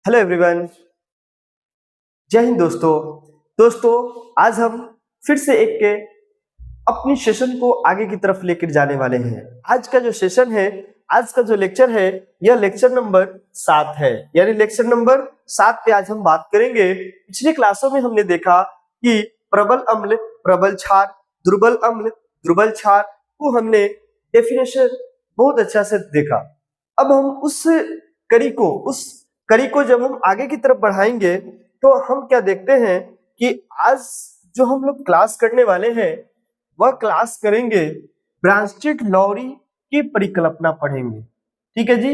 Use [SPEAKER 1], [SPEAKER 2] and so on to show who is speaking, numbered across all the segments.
[SPEAKER 1] Hello everyone, जय हिंद दोस्तों। आज हम फिर से एक के अपनी सेशन को आगे की तरफ लेकर जाने वाले हैं। आज का जो सेशन है, आज का जो लेक्चर है, यह लेक्चर नंबर 7 है। यानी लेक्चर नंबर 7 पे आज हम बात करेंगे। पिछले क्लासों में हमने देखा कि प्रबल अम्ल, प्रबल क्षार, दुर्बल अम्ल, दुर्बल क्षार को हमने डेफिनेशन बहुत अच्छा से देखा। अब हम उस कड़ी को जब हम आगे की तरफ बढ़ाएंगे तो हम क्या देखते हैं कि आज जो हम लोग क्लास करने वाले हैं वह क्लास करेंगे ब्रांस्टेड-लॉरी की परिकल्पना पढ़ेंगे। ठीक है जी,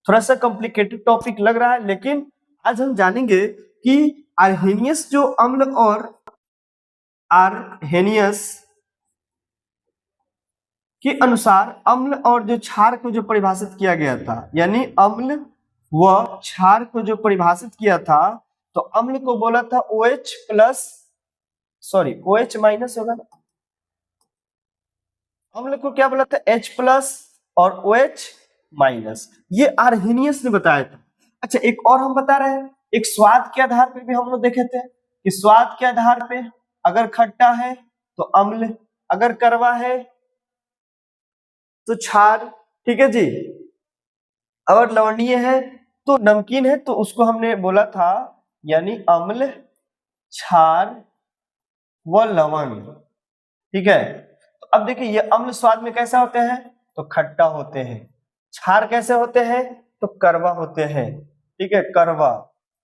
[SPEAKER 1] थोड़ा सा कॉम्प्लिकेटेड टॉपिक लग रहा है, लेकिन आज हम जानेंगे कि आर्हेनियस जो अम्ल और आर्हेनियस के अनुसार अम्ल और जो क्षार को जो परिभाषित किया गया था, यानी अम्ल व क्षार को जो परिभाषित किया था, तो अम्ल को बोला था OH माइनस होगा ना, अम्ल को क्या बोला था H+ और OH माइनस। ये आर्हेनियस ने बताया था। अच्छा, एक और हम बता रहे हैं, एक स्वाद के आधार पे भी हम लोग देखे थे कि स्वाद के आधार पे अगर खट्टा है तो अम्ल, अगर कड़वा है तो क्षार। ठीक है जी, अगर लवणीय है तो नमकीन है तो उसको हमने बोला था यानी अम्ल, क्षार व लवण। ठीक है, तो अब देखिए ये अम्ल स्वाद में कैसा होते हैं तो खट्टा होते हैं, क्षार कैसे होते हैं तो कड़वा होते हैं। ठीक है, कड़वा।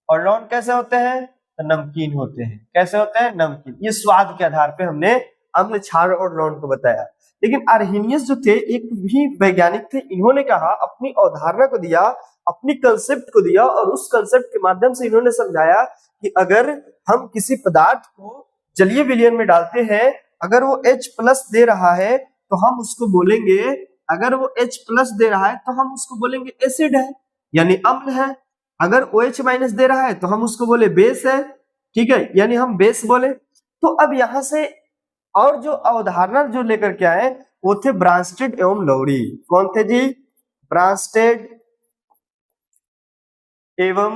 [SPEAKER 1] और लवण कैसे होते हैं तो नमकीन होते हैं। कैसे होते हैं? नमकीन। ये स्वाद के आधार पे हमने अम्ल, क्षार और लवण को बताया। लेकिन आर्हेनियस जो थे, एक भी वैज्ञानिक थे, इन्होंने कहा, अपनी अवधारणा को दिया, अपनी कंसेप्ट को दिया, और उस कंसेप्ट के माध्यम से इन्होंने समझाया कि अगर हम किसी पदार्थ को जलीय विलयन में डालते हैं, अगर वो H+ दे रहा है तो हम उसको बोलेंगे, अगर वो H+ दे रहा है तो हम उसको बोलेंगे एसिड है, यानी अम्ल है। अगर OH- दे रहा है तो हम उसको बोले बेस है। ठीक है, यानी हम बेस बोले। तो अब यहां से और जो अवधारणा जो लेकर के आए वो थे ब्रांस्टेड एवं लौरी। कौन थे जी? ब्रांस्टेड एवं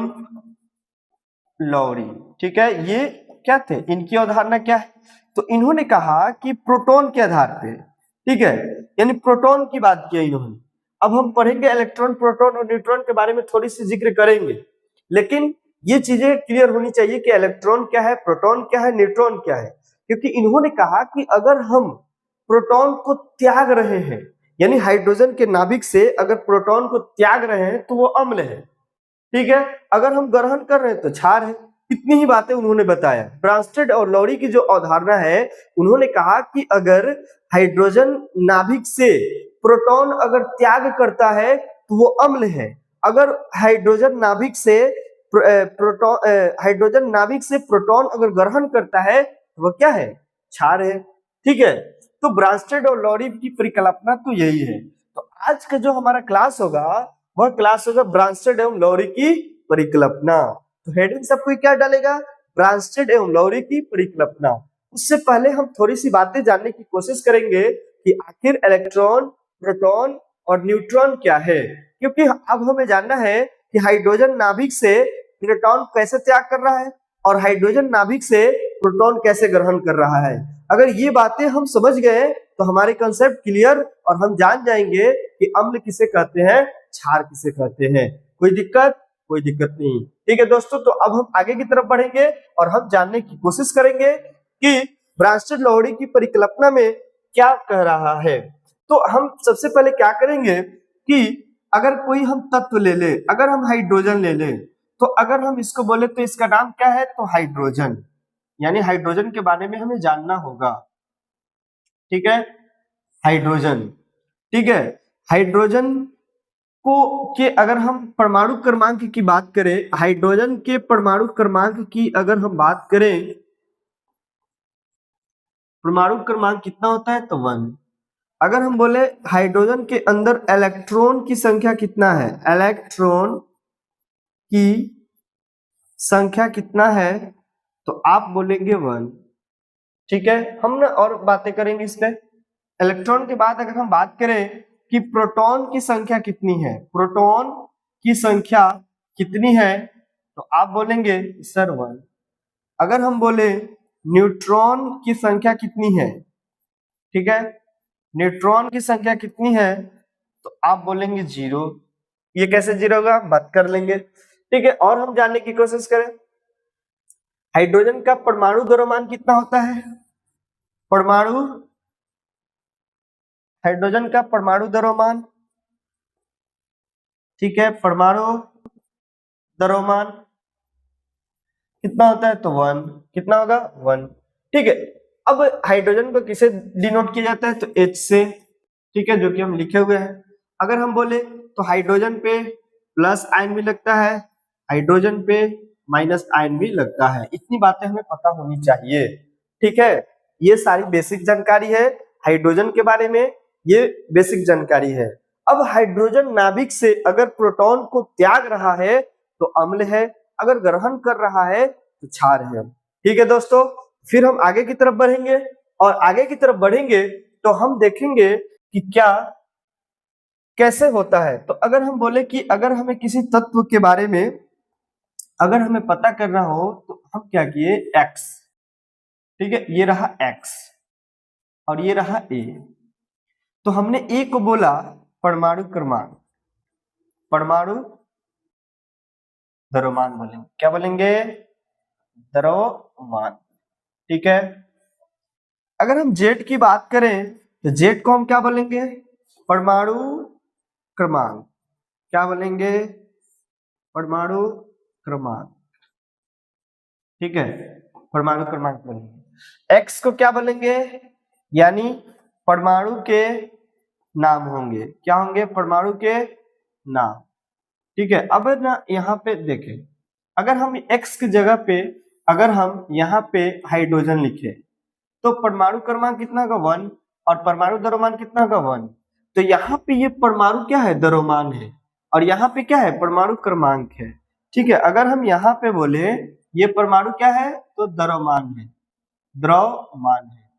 [SPEAKER 1] लौरी। ठीक है, ये क्या थे, इनकी अवधारणा क्या है? तो इन्होंने कहा कि प्रोटॉन के आधार पे, ठीक है, यानी प्रोटॉन की बात की इन्होंने। अब हम पढ़ेंगे इलेक्ट्रॉन, प्रोटॉन और न्यूट्रॉन के बारे में थोड़ी सी जिक्र करेंगे, लेकिन ये चीजें क्लियर होनी चाहिए कि इलेक्ट्रॉन क्या है, प्रोटॉन क्या है, न्यूट्रॉन क्या है। क्योंकि इन्होंने कहा कि अगर हम प्रोटॉन को त्याग रहे हैं, यानी हाइड्रोजन के नाभिक से अगर प्रोटॉन को त्याग रहे हैं तो वो अम्ल है। ठीक है, अगर हम ग्रहण कर रहे हैं तो क्षार है। इतनी ही बातें उन्होंने बताया। ब्रांस्टेड और लौरी की जो अवधारणा है, उन्होंने कहा कि अगर हाइड्रोजन नाभिक से प्रोटॉन अगर त्याग करता है तो वो अम्ल है। अगर हाइड्रोजन नाभिक से प्रोटॉन अगर ग्रहण करता है तो वह क्या है? क्षार है। ठीक है, तो ब्रांस्टेड और लौरी की परिकल्पना तो यही है। तो आज का जो हमारा क्लास होगा वह क्लास होगा ब्रांस्टेड एवं लौरी की परिकल्पना। तो हेडिंग सबको क्या डालेगा? ब्रांस्टेड एवं लौरी की परिकल्पना। उससे पहले हम थोड़ी सी बातें जानने की कोशिश करेंगे कि आखिर इलेक्ट्रॉन, प्रोटॉन और न्यूट्रॉन क्या है। क्योंकि अब हमें जानना है कि हाइड्रोजन नाभिक से प्रोटॉन कैसे त्याग कर रहा है और हाइड्रोजन नाभिक से प्रोटॉन कैसे ग्रहण कर रहा है। अगर ये बातें हम समझ गए तो हमारे कंसेप्ट क्लियर, और हम जान जाएंगे कि अम्ल किसे कहते हैं, क्षार किसे कहते हैं। कोई दिक्कत? कोई दिक्कत नहीं। ठीक है दोस्तों, तो अब हम आगे की तरफ बढ़ेंगे और हम जानने की कोशिश करेंगे कि ब्रांस्टेड लौरी की परिकल्पना में क्या कह रहा है। तो हम सबसे पहले क्या करेंगे कि अगर कोई हम तत्व ले ले, अगर हम हाइड्रोजन ले ले, तो अगर हम इसको बोले तो इसका नाम क्या है? तो हाइड्रोजन, यानी हाइड्रोजन के बारे में हमें जानना होगा। ठीक है, हाइड्रोजन। ठीक है, हाइड्रोजन को के अगर हम परमाणु क्रमांक की बात करें, हाइड्रोजन के परमाणु क्रमांक की अगर हम बात करें, परमाणु क्रमांक कितना होता है? तो 1। अगर हम बोले हाइड्रोजन के अंदर इलेक्ट्रॉन की संख्या कितना है, इलेक्ट्रॉन की संख्या कितना है, तो आप बोलेंगे 1। ठीक है, हम ना और बातें करेंगे इस पे। इलेक्ट्रॉन के बाद अगर हम बात करें कि प्रोटॉन की संख्या कितनी है, प्रोटॉन की संख्या कितनी है, तो आप बोलेंगे सर 1। अगर हम बोले न्यूट्रॉन की संख्या कितनी है, ठीक है, न्यूट्रॉन की संख्या कितनी है, तो आप बोलेंगे 0। ये कैसे 0 होगा, बात कर लेंगे, ठीक है। और हम जानने की कोशिश करें, हाइड्रोजन का परमाणु द्रव्यमान कितना होता है, परमाणु हाइड्रोजन का परमाणु द्रव्यमान, ठीक है, परमाणु द्रव्यमान कितना होता है, तो 1। कितना होगा, 1, ठीक है। अब हाइड्रोजन को किसे डिनोट किया जाता है, तो H से, ठीक है, जो कि हम लिखे हुए हैं। अगर हम बोले तो हाइड्रोजन पे प्लस आयन भी लगता है, हाइड्रोजन पे माइनस आयन भी लगता है। इतनी बातें हमें पता होनी चाहिए, ठीक है। ये सारी बेसिक जानकारी है हाइड्रोजन के बारे में, ये बेसिक जानकारी है। अब हाइड्रोजन नाभिक से अगर प्रोटॉन को त्याग रहा है तो अम्ल है, अगर ग्रहण कर रहा है तो क्षार है, ठीक है दोस्तों। फिर हम आगे की तरफ बढ़ेंगे, और आगे की तरफ बढ़ेंगे तो हम देखेंगे कि क्या कैसे होता है। तो अगर हम बोले कि अगर हमें किसी तत्व के बारे में अगर हमें पता करना हो तो हम क्या किए, x, ठीक है, ये रहा x और ये रहा a। तो हमने a को बोला परमाणु क्रमांक, परमाणु द्रव्यमान बोलेंगे, क्या बोलेंगे, द्रव्यमान, ठीक है। अगर हम जेड की बात करें तो जेड को हम क्या बोलेंगे, परमाणु क्रमांक, क्या बोलेंगे, परमाणु क्रमांक, ठीक है, परमाणु क्रमांक बोलेंगे। एक्स को क्या बोलेंगे, यानी परमाणु के नाम होंगे, क्या होंगे, परमाणु के नाम, ठीक है। अब ना यहाँ पे देखें, अगर हम एक्स की जगह पे अगर हम यहाँ पे हाइड्रोजन लिखे तो परमाणु क्रमांक कितना होगा, 1, और परमाणु द्रव्यमान कितना होगा, 1। तो यहाँ पे ये परमाणु क्या है, द्रव्यमान है, और यहाँ पे क्या है, परमाणु क्रमांक है, ठीक है। अगर हम यहाँ पे बोले ये परमाणु क्या है, तो द्रव्यमान है, द्रव्यमान है,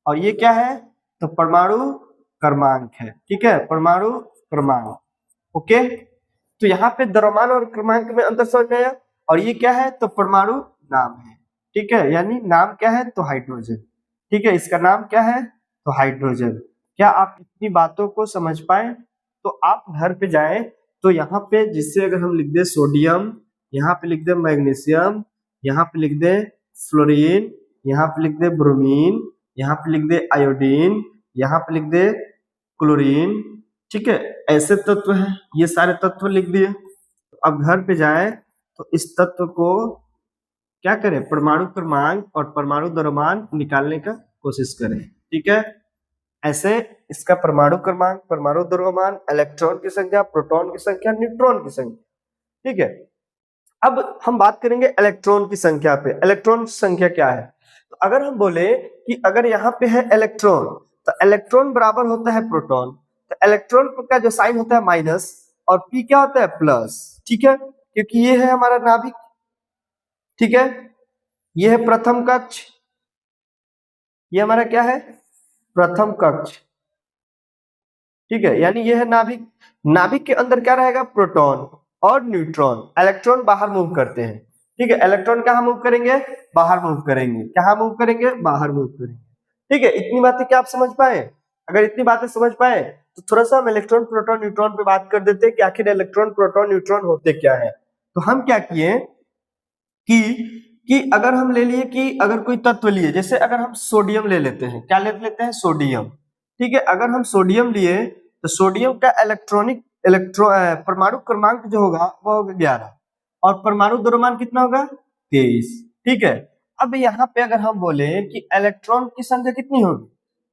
[SPEAKER 1] और ये क्या है, तो परमाणु क्रमांक है, ठीक है, परमाणु क्रमांक, ओके। तो यहाँ पे द्रव्यमान और क्रमांक में अंतर समझ में आया, और ये क्या है, तो परमाणु नाम है, ठीक है, यानी नाम क्या है, तो हाइड्रोजन, ठीक है, इसका नाम क्या है, तो हाइड्रोजन। क्या आप इतनी बातों को समझ पाए, तो आप घर पे जाएं तो यहाँ पे जिससे अगर हम लिख दे सोडियम, यहाँ पे लिख दे मैग्नीशियम, यहाँ पे लिख दे फ्लोरीन, यहाँ पे लिख दे ब्रोमीन, यहाँ पे लिख दे आयोडीन, यहाँ पे लिख दे क्लोरीन, ठीक है, ऐसे तत्व हैं, ये सारे तत्व लिख दिए। अब घर पे जाएं तो इस तत्व को क्या करें, परमाणु क्रमांक और परमाणु द्रव्यमान निकालने का कोशिश करें, ठीक है। ऐसे इसका परमाणु क्रमांक, परमाणु द्रव्यमान, इलेक्ट्रॉन की संख्या, प्रोटॉन की संख्या, न्यूट्रॉन की संख्या, ठीक है। अब हम बात करेंगे इलेक्ट्रॉन की संख्या पे। इलेक्ट्रॉन की संख्या क्या है, तो अगर हम बोले कि अगर यहाँ पे है इलेक्ट्रॉन तो इलेक्ट्रॉन बराबर होता है प्रोटॉन, तो इलेक्ट्रॉन का जो साइन होता है माइनस और पी क्या होता है, प्लस, ठीक है, क्योंकि ये है हमारा नाभिक, ठीक है, ये है प्रथम कक्ष, ये हमारा क्या है, प्रथम कक्ष, ठीक है, यानी ये है नाभिक। नाभिक के अंदर क्या रहेगा, प्रोटॉन और न्यूट्रॉन, इलेक्ट्रॉन बाहर मूव करते हैं, ठीक है। इलेक्ट्रॉन कहाँ मूव करेंगे, बाहर मूव करेंगे, कहाँ मूव करेंगे, बाहर मूव करेंगे, ठीक है। इतनी बातें क्या आप समझ पाए, अगर इतनी बातें समझ पाए तो थोड़ा सा हम इलेक्ट्रॉन प्रोटॉन न्यूट्रॉन पे बात कर देते हैं कि आखिर इलेक्ट्रॉन प्रोटॉन न्यूट्रॉन होते क्या है। तो हम क्या किए कि अगर हम ले लिए कि अगर कोई तत्व लिए, जैसे अगर हम सोडियम ले लेते हैं, क्या ले लेते हैं, सोडियम, ठीक है। अगर हम सोडियम लिए तो सोडियम का परमाणु क्रमांक जो होगा वो होगा 11, और परमाणु द्रव्यमान कितना होगा, 23, ठीक है। अब यहाँ पे अगर हम बोले कि इलेक्ट्रॉन की संख्या कितनी होगी,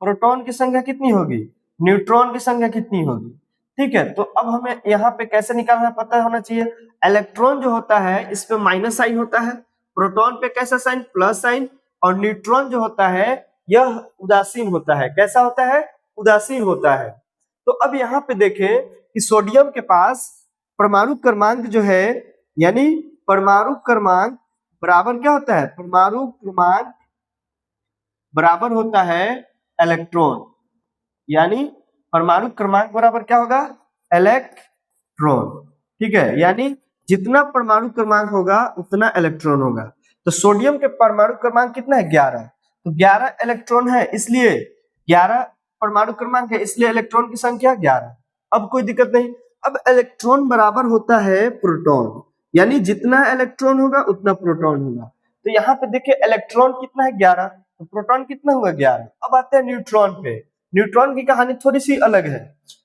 [SPEAKER 1] प्रोटॉन की संख्या कितनी होगी, न्यूट्रॉन की संख्या कितनी होगी, ठीक है। तो अब हमें यहाँ पे कैसे निकालना पता होना चाहिए, इलेक्ट्रॉन जो होता है इस पे माइनस साइन होता है, प्रोटॉन पे कैसा साइन, प्लस साइन, और न्यूट्रॉन जो होता है यह उदासीन होता है, कैसा होता है, उदासीन होता है। तो अब यहाँ पे देखें कि सोडियम के पास परमाणु क्रमांक जो है, यानी परमाणु क्रमांक बराबर क्या होता है, परमाणु क्रमांक बराबर होता है इलेक्ट्रॉन, यानी परमाणु क्रमांक बराबर क्या होगा, इलेक्ट्रॉन, ठीक है, यानी जितना परमाणु क्रमांक होगा उतना इलेक्ट्रॉन होगा। तो सोडियम के परमाणु क्रमांक कितना है 11, तो 11 इलेक्ट्रॉन है, इसलिए 11 परमाणु क्रमांक है, इसलिए इलेक्ट्रॉन की संख्या 11। अब कोई दिक्कत नहीं। अब इलेक्ट्रॉन बराबर होता है प्रोटॉन, यानी जितना इलेक्ट्रॉन होगा उतना प्रोटॉन होगा। तो यहाँ पे देखिए इलेक्ट्रॉन कितना है 11, तो प्रोटॉन कितना होगा 11। अब आते हैं न्यूट्रॉन पे। न्यूट्रॉन की कहानी थोड़ी सी अलग है,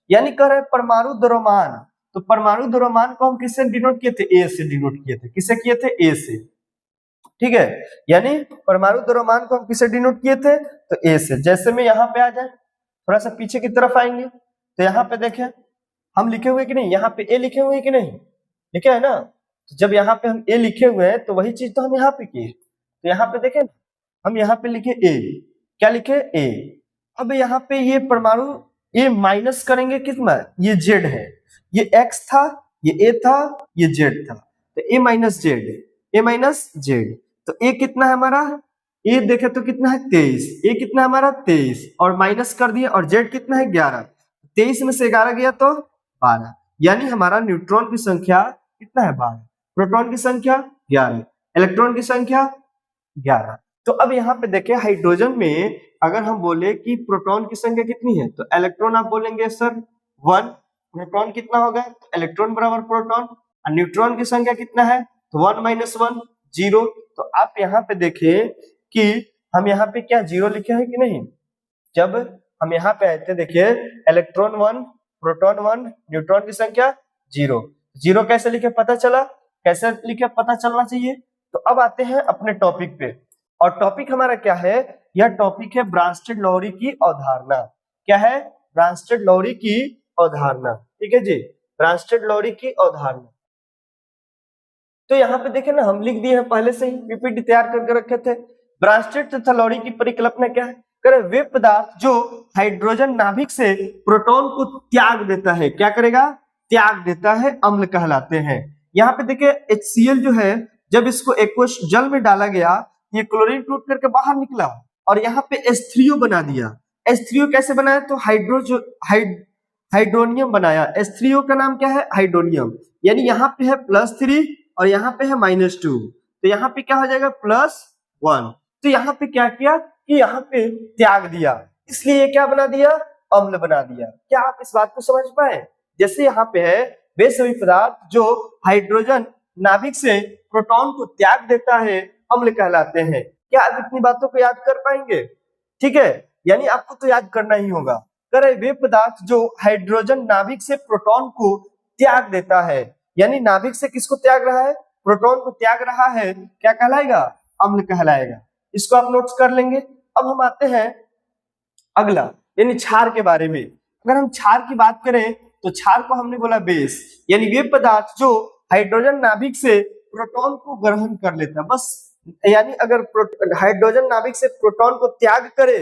[SPEAKER 1] यानी कह रहे परमाणु द्रव्यमान। तो परमाणु द्रव्यमान को हम किससे डिनोट किए थे, ए से डिनोट किए थे। किससे किए थे, ए से, ठीक है। यानी परमाणु द्रव्यमान को हम किससे डिनोट किए थे, तो ए से। जैसे में यहाँ पे आ जाए, थोड़ा सा पीछे की तरफ आएंगे, तो यहाँ पे देखें हम लिखे हुए कि नहीं, यहाँ पे ए लिखे हुए कि नहीं, लिखे है ना। तो जब यहाँ पे हम ए लिखे हुए हैं तो वही चीज तो हम यहाँ पे किए। तो यहाँ पे देखें हम यहाँ पे लिखे ए, क्या लिखे, ए। अब यहाँ पे ये परमाणु ए माइनस करेंगे कितना, ये जेड है, ये एक्स था, ये ए था, ये जेड था, तो ए माइनस जेड, ए माइनस जेड। तो ए कितना है हमारा, ए देखे तो कितना है 23, ए कितना है हमारा 23, और माइनस कर दिया, और जेड कितना है 11, 23 में से 11 गया तो 12, यानी हमारा न्यूट्रॉन की संख्या कितना है 12, प्रोटॉन की संख्या 11, इलेक्ट्रॉन की संख्या 11। तो अब यहाँ पे देखें हाइड्रोजन में अगर हम बोले कि प्रोटॉन की संख्या कितनी है, तो इलेक्ट्रॉन आप बोलेंगे सर 1, प्रोटॉन कितना होगा, तो इलेक्ट्रॉन बराबर प्रोटॉन, और न्यूट्रॉन की संख्या कितना है, तो 1 - 1 0। तो आप यहाँ पे देखें कि हम यहाँ पे क्या 0 लिखे हैं कि नहीं। जब हम यहाँ पे आए थे देखिए इलेक्ट्रॉन 1, प्रोटॉन 1, न्यूट्रॉन की संख्या 0। 0 कैसे लिखे पता चला, कैसे लिखे पता चलना चाहिए। तो अब आते हैं अपने टॉपिक पे, और टॉपिक हमारा क्या है, यह टॉपिक है ब्रांस्टेड-लाउरी की अवधारणा। क्या है, ब्रांस्टेड-लाउरी की अवधारणा, ठीक है जी, ब्रांस्टेड-लाउरी की अवधारणा। तो यहाँ पे देखे ना हम लिख दिए हैं पहले से ही, पीपीटी तैयार करके रखे थे। ब्रांस्टेड तथा लाउरी की परिकल्पना क्या है, करे वे पदार्थ जो हाइड्रोजन नाभिक से प्रोटॉन को त्याग देता है, क्या करेगा, त्याग देता है, अम्ल कहलाते हैं। यहाँ पे देखिए HCl जो है, जब इसको एक्वस जल में डाला गया, ये क्लोरीन टूट करके बाहर निकला और यहाँ पे H3O बना दिया। H3O कैसे बनाया, तो हाइड्रोनियम बनाया। H3O का नाम क्या है, हाइड्रोनियम, यानी यहाँ पे है +3 और यहाँ पे है -2, तो यहाँ पे क्या हो जाएगा +1। तो यहाँ पे क्या किया कि यहाँ पे त्याग दिया, इसलिए क्या बना दिया, अम्ल बना दिया। क्या आप इस बात को समझ पाए, जैसे यहाँ पे है वे सभी पदार्थ जो हाइड्रोजन नाभिक से प्रोटॉन को त्याग देता है, अम्ल कहलाते हैं। क्या आप इतनी बातों को याद कर पाएंगे, ठीक है, यानी आपको तो याद करना ही होगा। करे वे पदार्थ जो हाइड्रोजन नाभिक से प्रोटॉन को त्याग देता है, यानी नाभिक से किसको त्याग रहा है, प्रोटॉन को त्याग रहा है, क्या कहलाएगा, अम्ल कहलाएगा। इसको आप नोट्स कर लेंगे। अब हम आते हैं अगला, यानी क्षार के बारे में। अगर हम क्षार की बात करें तो क्षार को हमने बोला बेस, यानी वे पदार्थ जो हाइड्रोजन नाभिक से प्रोटॉन को ग्रहण कर लेता है, बस, यानी अगर हाइड्रोजन नाभिक से प्रोटॉन को त्याग करे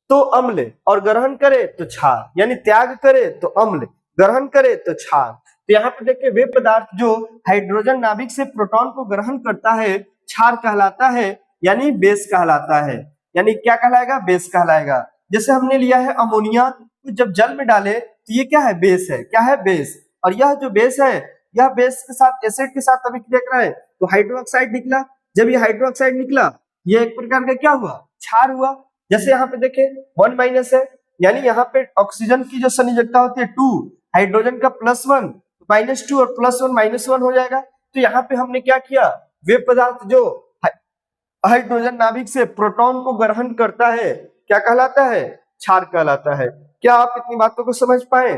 [SPEAKER 1] तो अम्ल, और ग्रहण करे तो क्षार, यानी त्याग करे तो अम्ल, ग्रहण करे तो क्षार। तो यहाँ पे देखिए वे पदार्थ जो हाइड्रोजन नाभिक से प्रोटॉन को ग्रहण करता है, क्षार कहलाता है, यानी बेस कहलाता है। यानी क्या कहलाएगा, बेस कहलाएगा। जैसे हमने लिया है अमोनिया, तो जब जल में डाले तो ये क्या है, बेस है, क्या है, बेस। और यह जो बेस है, यह बेस के साथ एसिड के साथ अभिक्रिया कर रहा है, तो हाइड्रोक्साइड निकला। जब ये हाइड्रोक्साइड निकला, ये एक प्रकार का क्या हुआ, क्षार हुआ। जैसे यहाँ पे देखे 1 - है, यानी यहाँ पे ऑक्सीजन की जो संयोजकता होती है 2, हाइड्रोजन का +1, -2 और +1 -1 हो जाएगा। तो यहाँ पे हमने क्या किया, वे पदार्थ जो हाइड्रोजन नाभिक से प्रोटॉन को ग्रहण करता है, क्या कहलाता है, क्षार कहलाता है। क्या आप इतनी बातों को समझ पाए,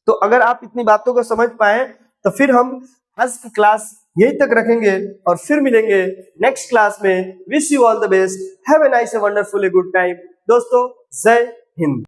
[SPEAKER 1] तो अगर आप इतनी बातों को समझ पाए तो फिर हम आज की क्लास यहीं तक रखेंगे और फिर मिलेंगे नेक्स्ट क्लास में। Wish you all the best, have a nice a wonderful a good time दोस्तों, जय हिंद।